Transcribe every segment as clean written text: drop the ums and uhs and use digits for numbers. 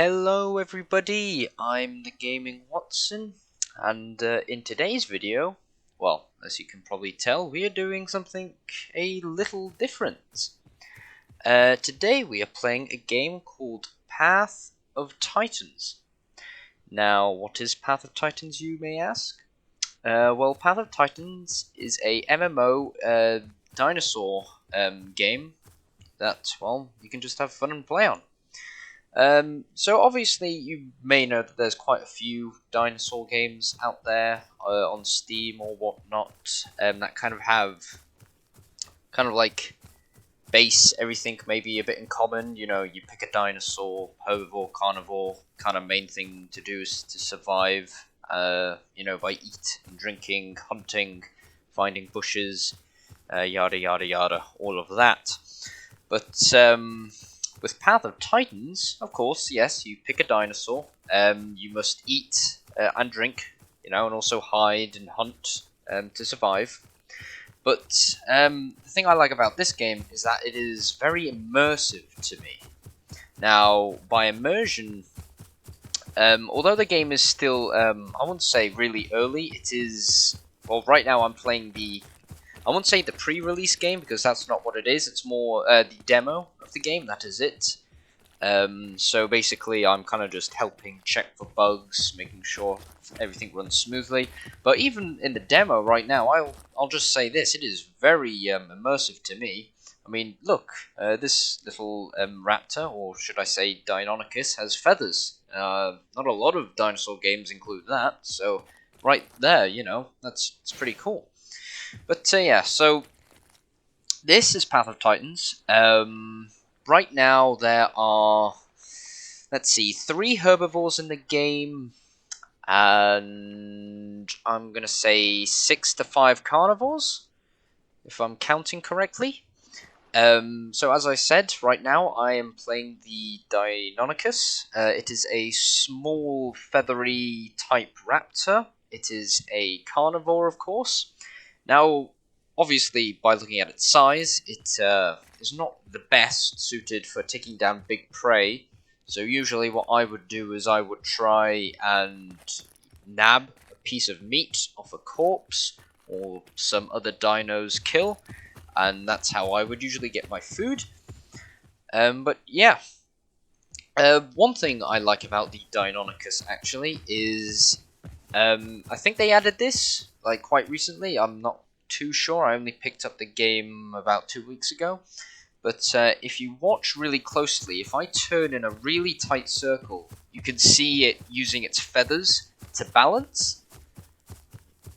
Hello everybody, I'm the Gaming Watson, and in today's video, well, as you can probably tell, we are doing something a little different. Today we are playing a game called Path of Titans. Now, what is Path of Titans, you may ask? Well, Path of Titans is a MMO dinosaur game that, well, you can just have fun and play on. So obviously you may know that there's quite a few dinosaur games out there on Steam or whatnot that kind of like base everything maybe a bit in common. You know, you pick a dinosaur, herbivore, carnivore, kind of main thing to do is to survive, you know, by eating, drinking, hunting, finding bushes, yada yada yada, all of that. But with Path of Titans, of course, yes, you pick a dinosaur. You must eat and drink, you know, and also hide and hunt to survive. But the thing I like about this game is that it is very immersive to me. Now, by immersion, although the game is still, I wouldn't say really early, it is, well, right now I'm playing I won't say the pre-release game, because that's not what it is. It's more the demo of the game, that is it. So basically, I'm kind of just helping check for bugs, making sure everything runs smoothly. But even in the demo right now, I'll just say this: it is very immersive to me. I mean, look, this little raptor, or should I say Deinonychus, has feathers. Not a lot of dinosaur games include that, so right there, you know, it's pretty cool. But yeah, so this is Path of Titans. Right now there are, let's see, 3 herbivores in the game, and I'm gonna say 6 to 5 carnivores, if I'm counting correctly. So as I said, right now I am playing the Deinonychus. It is a small feathery type raptor. It is a carnivore, of course. Now, obviously, by looking at its size, it is not the best suited for taking down big prey. So usually what I would do is I would try and nab a piece of meat off a corpse or some other dino's kill, and that's how I would usually get my food. But yeah, one thing I like about the Deinonychus actually is I think they added this like quite recently. I'm not too sure. I only picked up the game about 2 weeks ago. But if you watch really closely, if I turn in a really tight circle, you can see it using its feathers to balance,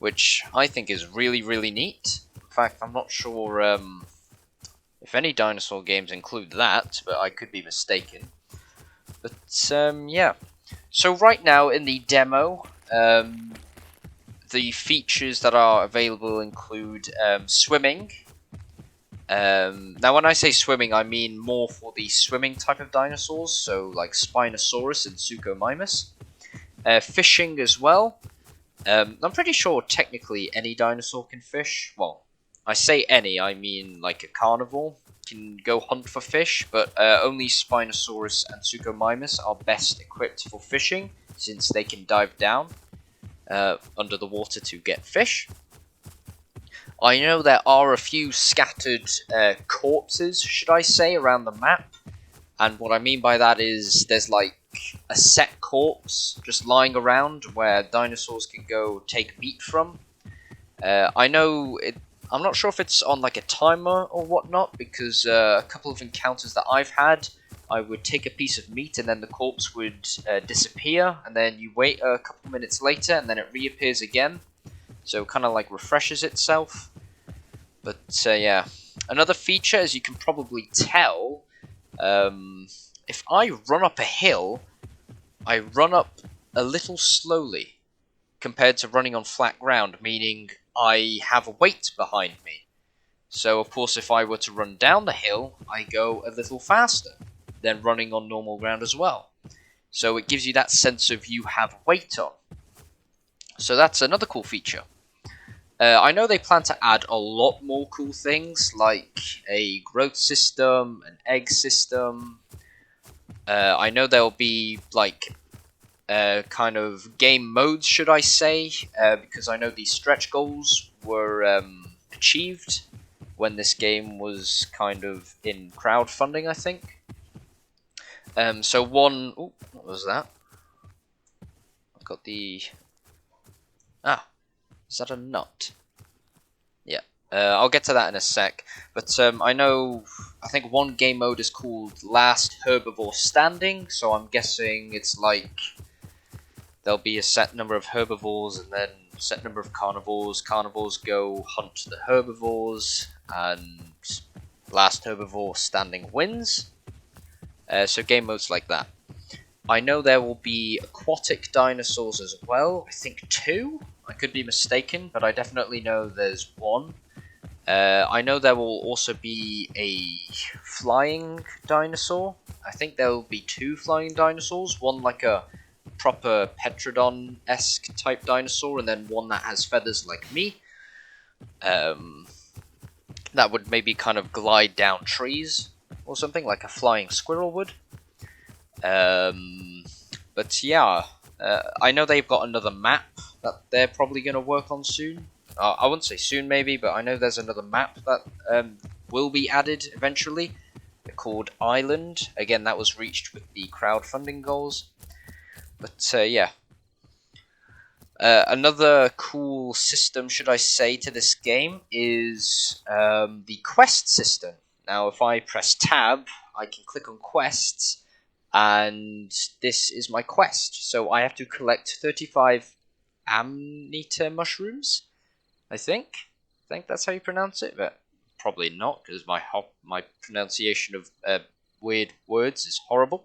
which I think is really, really neat. In fact, I'm not sure if any dinosaur games include that, but I could be mistaken. But yeah. So right now in the demo, the features that are available include swimming. Now when I say swimming, I mean more for the swimming type of dinosaurs, so like Spinosaurus and Suchomimus. Fishing as well. I'm pretty sure technically any dinosaur can fish. Well, I say any, I mean like a carnivore can go hunt for fish, but only Spinosaurus and Suchomimus are best equipped for fishing, since they can dive down under the water to get fish. I know there are a few scattered corpses, should I say, around the map, and what I mean by that is there's like a set corpse just lying around where dinosaurs can go take meat from. I know I'm not sure if it's on like a timer or whatnot, because a couple of encounters that I've had, I would take a piece of meat and then the corpse would disappear, and then you wait a couple minutes later and then it reappears again, so it kind of like refreshes itself. But yeah, another feature, as you can probably tell, if I run up a hill, I run up a little slowly compared to running on flat ground, meaning I have a weight behind me. So of course if I were to run down the hill, I go a little faster than running on normal ground as well. So it gives you that sense of you have weight on. So that's another cool feature. I know they plan to add a lot more cool things, like a growth system, an egg system, I know there'll be like kind of game modes, should I say, because I know these stretch goals were achieved when this game was kind of in crowdfunding, I think. So one, ooh, what was that? I've got the, is that a nut? Yeah, I'll get to that in a sec. But I think one game mode is called Last Herbivore Standing, so I'm guessing it's like there'll be a set number of herbivores and then a set number of carnivores. Carnivores go hunt the herbivores, and last herbivore standing wins. So game modes like that. I know there will be aquatic dinosaurs as well. I think 2. I could be mistaken, but I definitely know there's 1. I know there will also be a flying dinosaur. I think there will be 2 flying dinosaurs. One like a proper Petrodon-esque type dinosaur, and then one that has feathers like me. That would maybe kind of glide down trees or something, like a flying squirrel would. But yeah, I know they've got another map that they're probably going to work on soon. I wouldn't say soon maybe, but I know there's another map that will be added eventually. They're called Island. Again, that was reached with the crowdfunding goals. But yeah. Another cool system, should I say, to this game is the quest system. Now, if I press tab, I can click on quests, and this is my quest. So I have to collect 35 Amanita mushrooms, I think. I think that's how you pronounce it, but probably not, because my pronunciation of weird words is horrible.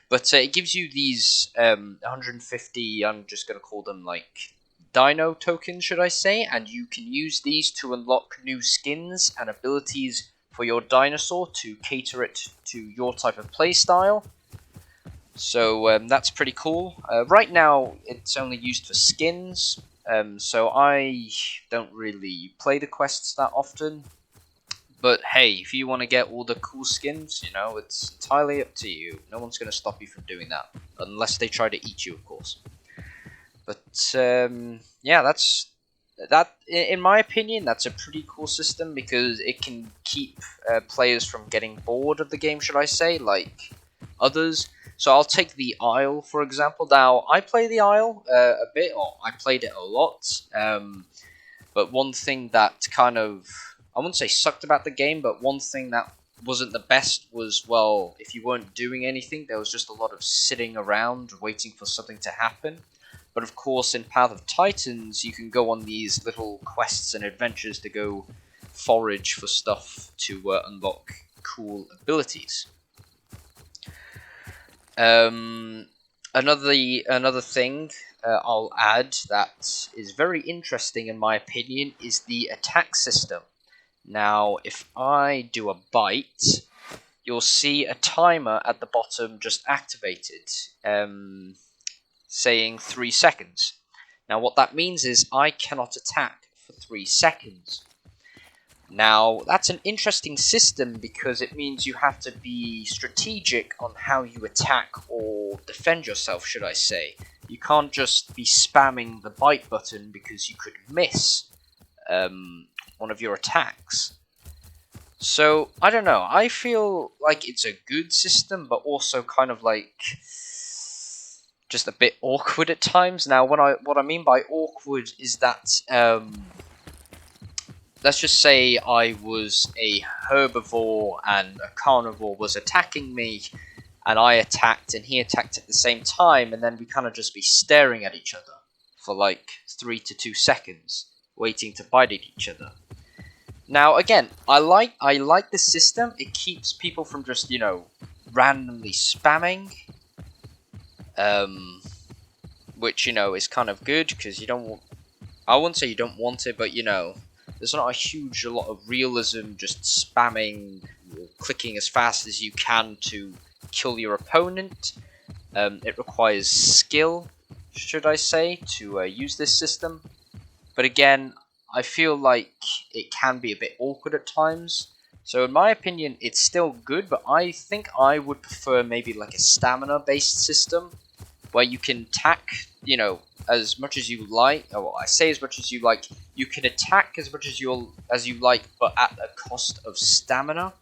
But it gives you these 150, I'm just going to call them like dino tokens, should I say, and you can use these to unlock new skins and abilities for your dinosaur to cater it to your type of playstyle. So that's pretty cool. Right now, it's only used for skins, so I don't really play the quests that often. But hey, if you want to get all the cool skins, you know, it's entirely up to you. No one's going to stop you from doing that. Unless they try to eat you, of course. But, yeah, that. In my opinion, that's a pretty cool system because it can keep players from getting bored of the game, should I say, like others. So I'll take the Isle, for example. Now, I play the Isle a bit, or I played it a lot. But one thing that kind of, I wouldn't say sucked about the game, but one thing that wasn't the best was, well, if you weren't doing anything, there was just a lot of sitting around waiting for something to happen. But of course, in Path of Titans, you can go on these little quests and adventures to go forage for stuff to unlock cool abilities. Another thing I'll add that is very interesting in my opinion is the attack system. Now, if I do a bite, you'll see a timer at the bottom just activated, saying 3 seconds. Now, what that means is I cannot attack for 3 seconds. Now, that's an interesting system because it means you have to be strategic on how you attack or defend yourself, should I say. You can't just be spamming the bite button because you could miss one of your attacks. So, I don't know, I feel like it's a good system, but also kind of like just a bit awkward at times. Now, what I mean by awkward is that let's just say I was a herbivore and a carnivore was attacking me, and I attacked and he attacked at the same time, and then we kind of just be staring at each other for like 3 to 2 seconds, waiting to bite at each other. Now, again, I like the system. It keeps people from just, you know, randomly spamming, which, you know, is kind of good because you don't want, I wouldn't say you don't want it, but, you know, there's not a lot of realism just spamming or clicking as fast as you can to kill your opponent. It requires skill, should I say, to use this system. But again, I feel like it can be a bit awkward at times. So in my opinion, it's still good, but I think I would prefer maybe like a stamina-based system where you can attack, you know, as much as you like. Or I say as much as you like. You can attack as much as you like, but at the cost of stamina.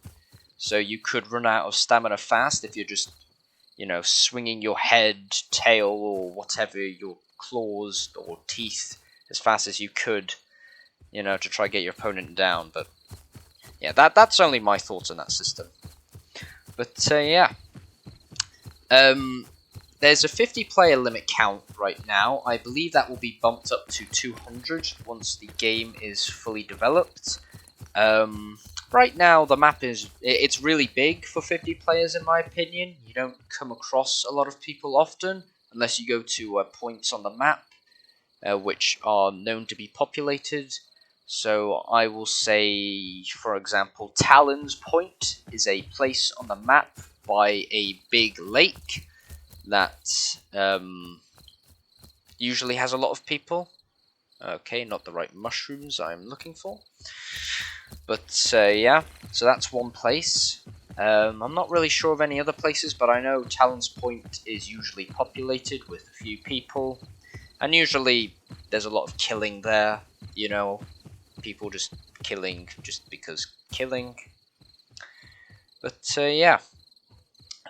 So you could run out of stamina fast if you're just, you know, swinging your head, tail, or whatever, your claws or teeth as fast as you could, you know, to try to get your opponent down. But yeah, that's only my thoughts on that system. But yeah, there's a 50-player limit count right now. I believe that will be bumped up to 200 once the game is fully developed. Right now, the map it's really big for 50 players, in my opinion. You don't come across a lot of people often, unless you go to points on the map, which are known to be populated. So I will say, for example, Talon's Point is a place on the map by a big lake that usually has a lot of people. Okay, not the right mushrooms I'm looking for. But yeah, so that's one place. I'm not really sure of any other places, but I know Talon's Point is usually populated with a few people. And usually there's a lot of killing there, you know, people just killing just because killing. But yeah.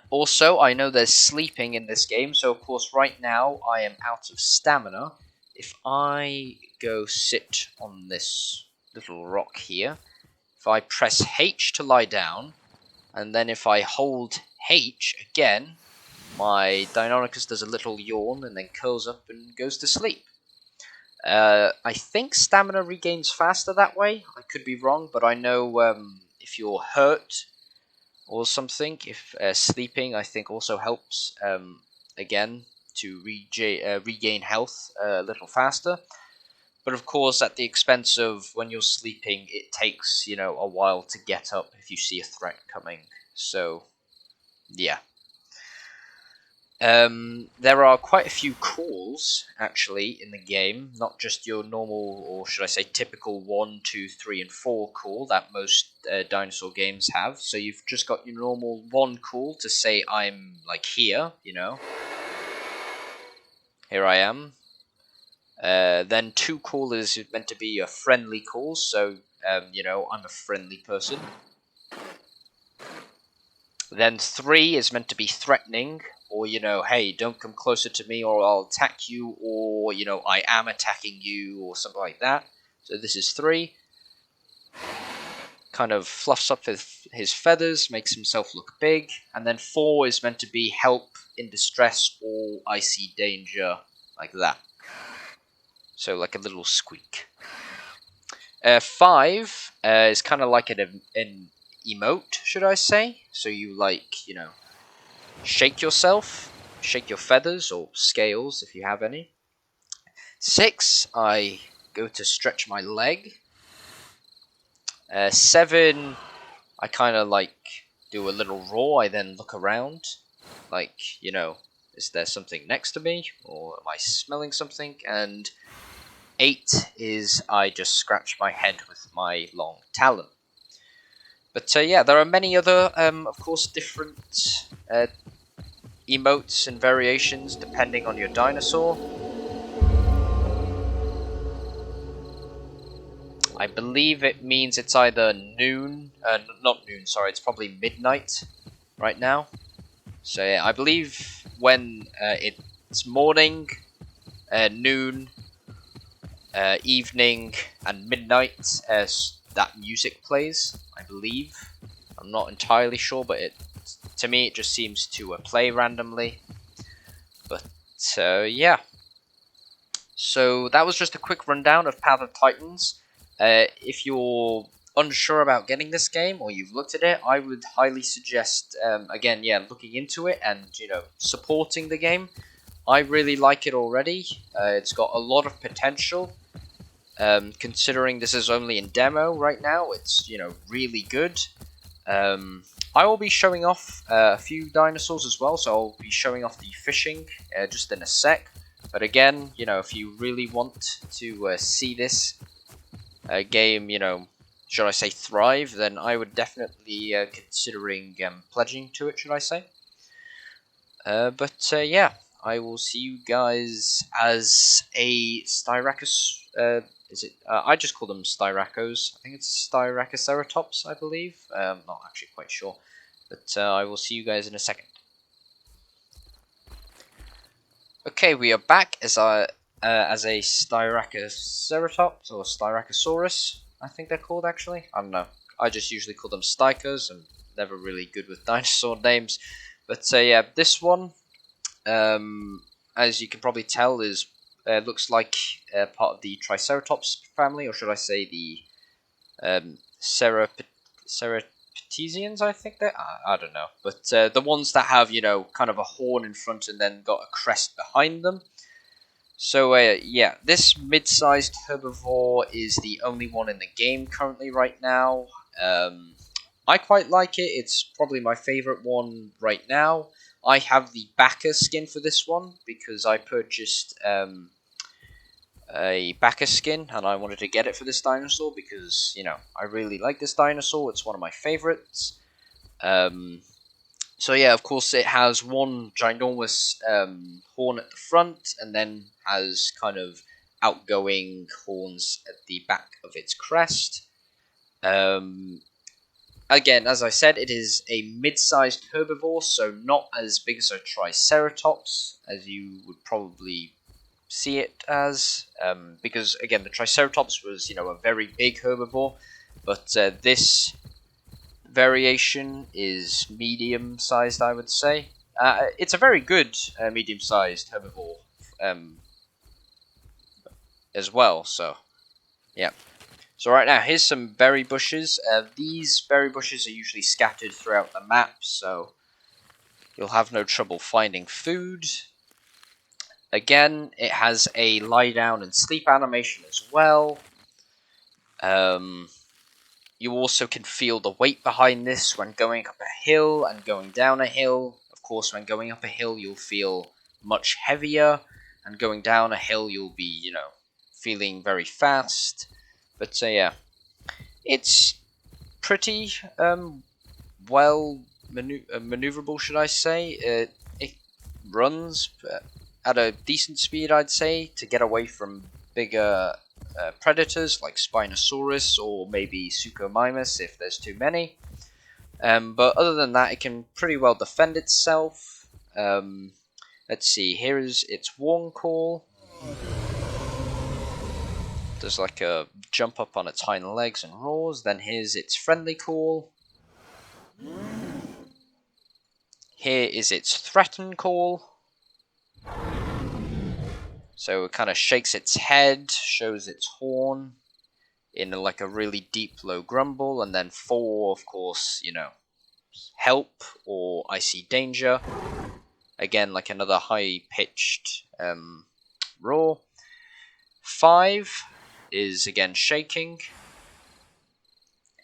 Also, I know there's sleeping in this game, so of course right now I am out of stamina. If I go sit on this little rock here, if I press H to lie down, and then if I hold H again, my Deinonychus does a little yawn and then curls up and goes to sleep. I think stamina regains faster that way. I could be wrong, but I know if you're hurt or something, if sleeping, I think also helps again to regain health a little faster. But of course, at the expense of when you're sleeping, it takes, you know, a while to get up if you see a threat coming. So, yeah. There are quite a few calls, actually, in the game. Not just your normal, or should I say typical 1, 2, 3, and 4 call that most dinosaur games have. So you've just got your normal 1 call to say, I'm, like, here, you know. Here I am. Then 2 call is meant to be a friendly call, so, you know, I'm a friendly person. Then 3 is meant to be threatening, or, you know, hey, don't come closer to me or I'll attack you, or, you know, I am attacking you, or something like that. So this is 3. Kind of fluffs up his feathers, makes himself look big. And then 4 is meant to be help in distress, or I see danger, like that. So like a little squeak. 5 is kind of like an emote, should I say? So you, like, you know, shake yourself, shake your feathers or scales if you have any. 6, I go to stretch my leg. 7, I kind of like do a little roar. I then look around, like, you know, is there something next to me, or am I smelling something? And 8 is I just scratch my head with my long talon. But yeah, there are many other, of course, different emotes and variations depending on your dinosaur. I believe it means it's either noon, not noon, sorry, it's probably midnight right now. So yeah, I believe when it's morning, noon, evening, and midnight, that music plays, I believe. I'm not entirely sure, but to me it just seems to play randomly. But yeah. So that was just a quick rundown of Path of Titans. If you're unsure about getting this game, or you've looked at it, I would highly suggest, again, yeah, looking into it and, you know, supporting the game. I really like it already. It's got a lot of potential. Considering this is only in demo right now, it's, you know, really good. I will be showing off a few dinosaurs as well, so I'll be showing off the fishing just in a sec. But again, you know, if you really want to see this game, you know, should I say thrive, then I would definitely considering pledging to it, should I say. But yeah, I will see you guys as a Styracosaurus. Is it? I just call them Styracos. I think it's Styracoceratops, I believe. Not actually quite sure. But I will see you guys in a second. Okay, we are back as a Styracoceratops or Styracosaurus. I think they're called actually. I don't know. I just usually call them Stykos. I'm never really good with dinosaur names. But yeah, this one, as you can probably tell, is looks like part of the Triceratops family, or should I say the Ceratopsians, I think they I don't know. But the ones that have, kind of a horn in front and then got a crest behind them. So yeah, this mid-sized herbivore is the only one in the game currently right now. I quite like it. It's probably my favorite one right now. I have the backer skin for this one because I purchased a backer skin and I wanted to get it for this dinosaur because, I really like this dinosaur. It's one of my favorites. So yeah, of course it has one ginormous horn at the front and then has kind of outgoing horns at the back of its crest. Again, as I said, it is a mid-sized herbivore, so not as big as a Triceratops, as you would probably see it as, because, again, the Triceratops was, a very big herbivore, but this variation is medium-sized, I would say. It's a very good medium-sized herbivore as well, so, yeah. So right now, here's some berry bushes. These berry bushes are usually scattered throughout the map, so you'll have no trouble finding food. Again, it has a lie down and sleep animation as well. You also can feel the weight behind this when going up a hill and going down a hill. Of course, when going up a hill, you'll feel much heavier, and going down a hill, you'll be, feeling very fast. But yeah, it's pretty well maneuverable, should I say. It runs at a decent speed, I'd say, to get away from bigger predators like Spinosaurus or maybe Suchomimus if there's too many. But other than that, it can pretty well defend itself. Let's see, here is its warn call. Does like a jump up on its hind legs and roars. Then here's its friendly call. Here is its threaten call. So it kind of shakes its head, shows its horn in like a really deep low grumble, and then 4, of course, help or I see danger. Again, like another high pitched roar. 5 is again shaking.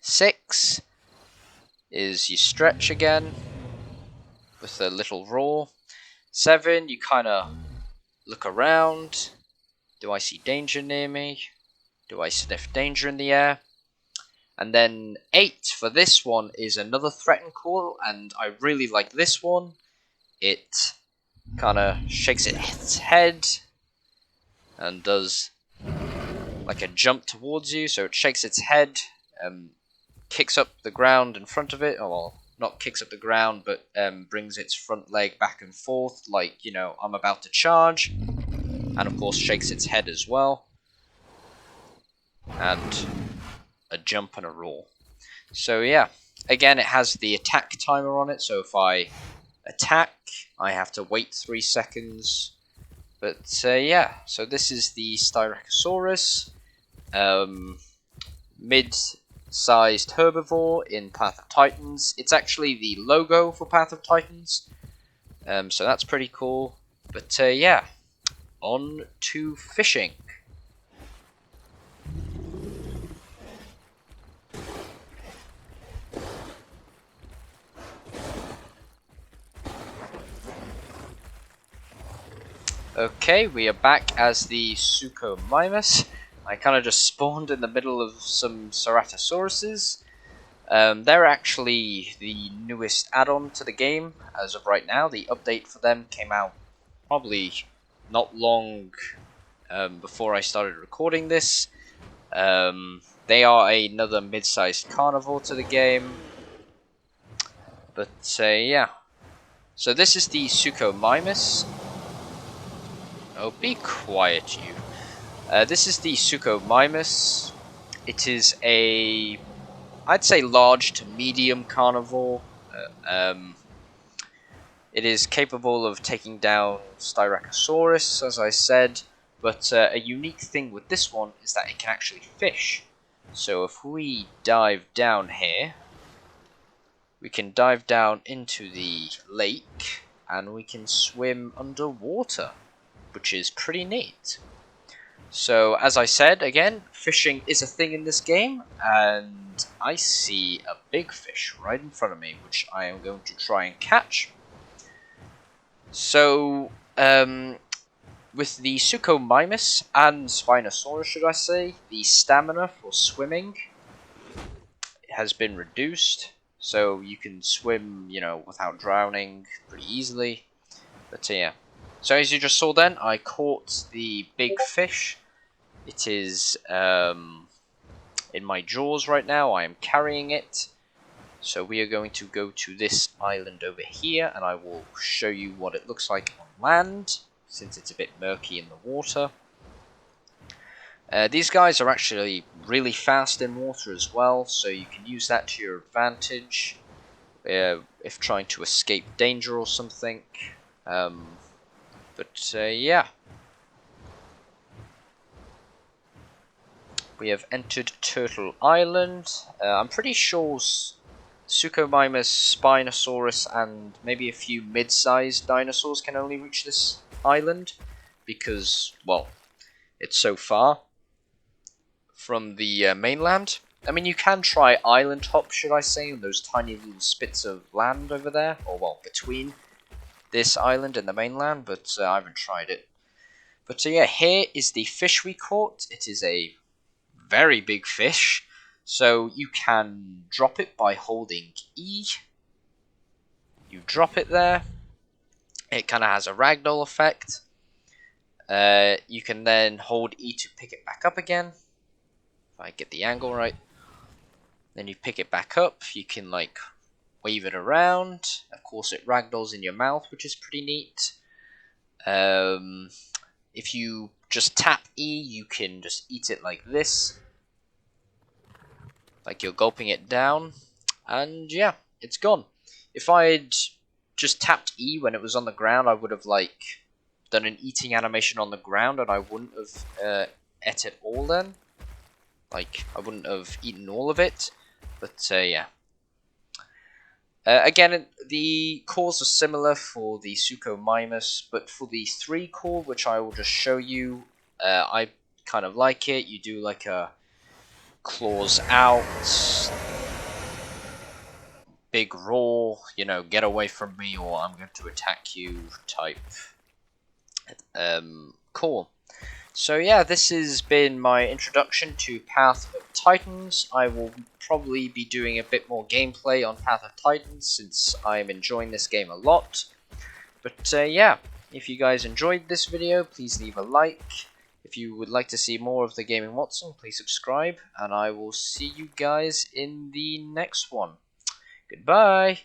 6 is you stretch again with a little roar. 7, you kind of look around. Do I see danger near me? Do I sniff danger in the air? And then 8 for this one is another threaten call, and I really like this one. It kind of shakes its head and does like a jump towards you, so it shakes its head, kicks up the ground in front of it, or well, not kicks up the ground, but brings its front leg back and forth, like, I'm about to charge, and of course shakes its head as well, and a jump and a roar. So yeah, again, it has the attack timer on it, so if I attack, I have to wait 3 seconds. But yeah, so this is the Styracosaurus, mid-sized herbivore in Path of Titans. It's actually the logo for Path of Titans, so that's pretty cool. But yeah, on to fishing. Okay, we are back as the Suchomimus. I kind of just spawned in the middle of some Ceratosauruses. They're actually the newest add-on to the game as of right now. The update for them came out probably not long before I started recording this. They are another mid-sized carnivore to the game. But yeah. So this is the Suchomimus. Oh, be quiet, you. This is the Suchomimus. It is a, I'd say, large to medium carnivore. It is capable of taking down Styracosaurus, as I said, but a unique thing with this one is that it can actually fish. So if we dive down here, we can dive down into the lake, and we can swim underwater, which is pretty neat. So, as I said, again, fishing is a thing in this game, and I see a big fish right in front of me, which I am going to try and catch. So, with the Suchomimus and Spinosaurus, should I say, the stamina for swimming has been reduced, so you can swim, without drowning pretty easily. But yeah. So as you just saw then, I caught the big fish. It is in my jaws right now. I am carrying it. So we are going to go to this island over here, and I will show you what it looks like on land, since it's a bit murky in the water. These guys are actually really fast in water as well, so you can use that to your advantage if trying to escape danger or something. But yeah. We have entered Turtle Island. I'm pretty sure Suchomimus, Spinosaurus, and maybe a few mid-sized dinosaurs can only reach this island because, well, it's so far from the mainland. I mean, you can try island hop, should I say, on those tiny little spits of land over there, or well, between this island and the mainland, but I haven't tried it. But yeah, here is the fish we caught. It is a very big fish, so you can drop it by holding E. You drop it there. It kind of has a ragdoll effect. You can then hold E to pick it back up again. If I get the angle right. Then you pick it back up. You can like wave it around. Of course, it ragdolls in your mouth, which is pretty neat. If you just tap E, you can just eat it like this. Like you're gulping it down. And yeah, it's gone. If I'd just tapped E when it was on the ground, I would have like done an eating animation on the ground, and I wouldn't have ate it all then. Like, I wouldn't have eaten all of it. But yeah. Again, the cores are similar for the Suchomimus, but for the 3 core, which I will just show you, I kind of like it. You do like a claws out, big roar, get away from me or I'm going to attack you type core. So yeah, this has been my introduction to Path of Titans. I will probably be doing a bit more gameplay on Path of Titans since I'm enjoying this game a lot. But yeah, if you guys enjoyed this video, please leave a like. If you would like to see more of the Gaming Watson, please subscribe, and I will see you guys in the next one. Goodbye!